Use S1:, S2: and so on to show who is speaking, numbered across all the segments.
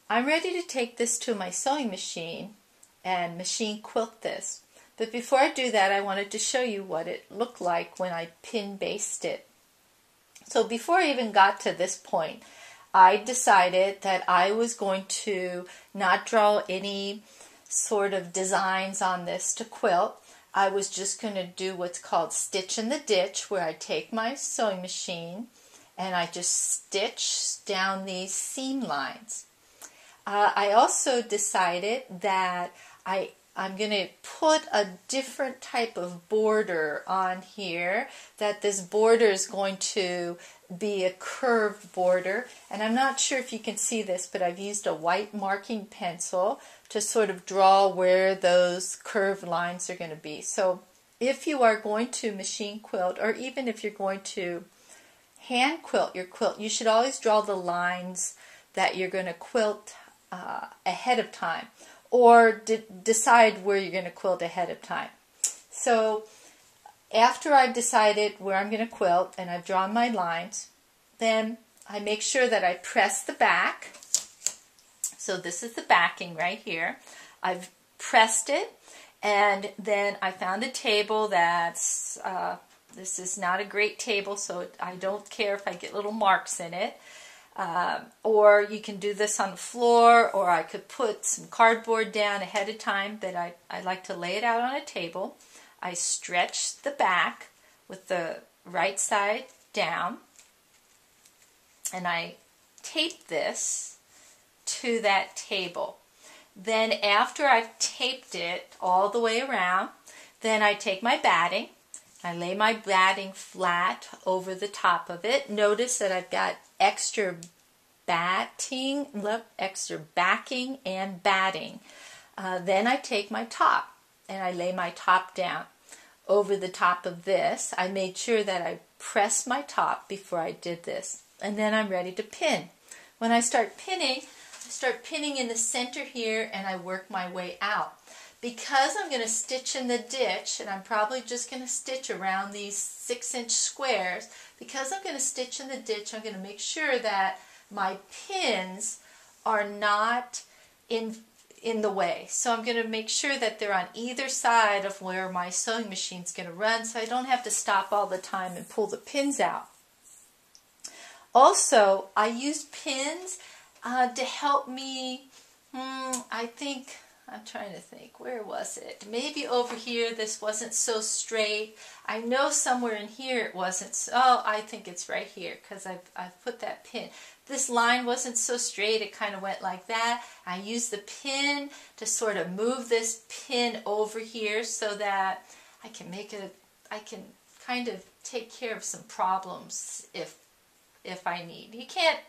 S1: I'm ready to take this to my sewing machine and machine quilt this. But before I do that, I wanted to show you what it looked like when I pin basted it. So before I even got to this point, I decided that I was going to not draw any sort of designs on this to quilt. I was just going to do what's called stitch in the ditch, where I take my sewing machine and I just stitch down these seam lines. I also decided that I'm going to put a different type of border on here, that this border is going to be a curved border. And I'm not sure if you can see this, but I've used a white marking pencil to sort of draw where those curved lines are going to be. So if you are going to machine quilt, or even if you're going to hand quilt your quilt, you should always draw the lines that you're going to quilt ahead of time, or decide where you're going to quilt ahead of time. So after I've decided where I'm going to quilt and I've drawn my lines, then I make sure that I press the back. So this is the backing right here. I've pressed it, and then I found a table that's, this is not a great table, so I don't care if I get little marks in it. Or you can do this on the floor, or I could put some cardboard down ahead of time, but I like to lay it out on a table. I stretch the back with the right side down, and I tape this to that table. Then after I've taped it all the way around, then I take my batting. I lay my batting flat over the top of it. Notice that I've got extra backing and batting. Then I take my top and I lay my top down over the top of this. I made sure that I pressed my top before I did this. And then I'm ready to pin. When I start pinning in the center here, and I work my way out. Because I'm going to stitch in the ditch, and I'm probably just going to stitch around these 6-inch squares, because I'm going to stitch in the ditch, I'm going to make sure that my pins are not in the way. So I'm going to make sure that they're on either side of where my sewing machine's going to run, so I don't have to stop all the time and pull the pins out. Also, I use pins to help me, I'm trying to think, where was it? Maybe over here this wasn't so straight. I know somewhere in here it wasn't. Oh, I think it's right here, because I've put that pin. This line wasn't so straight, it kind of went like that. I used the pin to sort of move this pin over here so that I can kind of take care of some problems if I need. You can't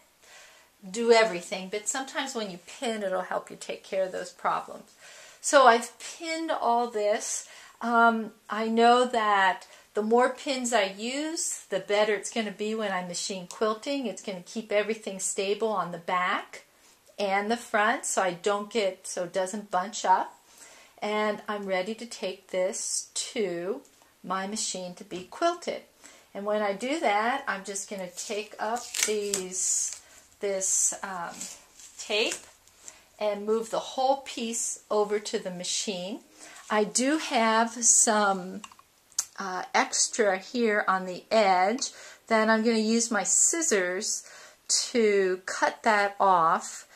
S1: do everything, but sometimes when you pin, it'll help you take care of those problems. So I've pinned all this. I know that the more pins I use, the better it's going to be when I machine quilting. It's going to keep everything stable on the back and the front, so it doesn't bunch up. And I'm ready to take this to my machine to be quilted. And when I do that, I'm just going to take up this tape and move the whole piece over to the machine. I do have some extra here on the edge that I'm going to use my scissors to cut that off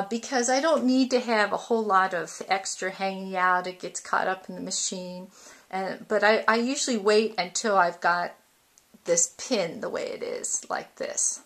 S1: because I don't need to have a whole lot of extra hanging out. It gets caught up in the machine. But I usually wait until I've got this pin the way it is, like this.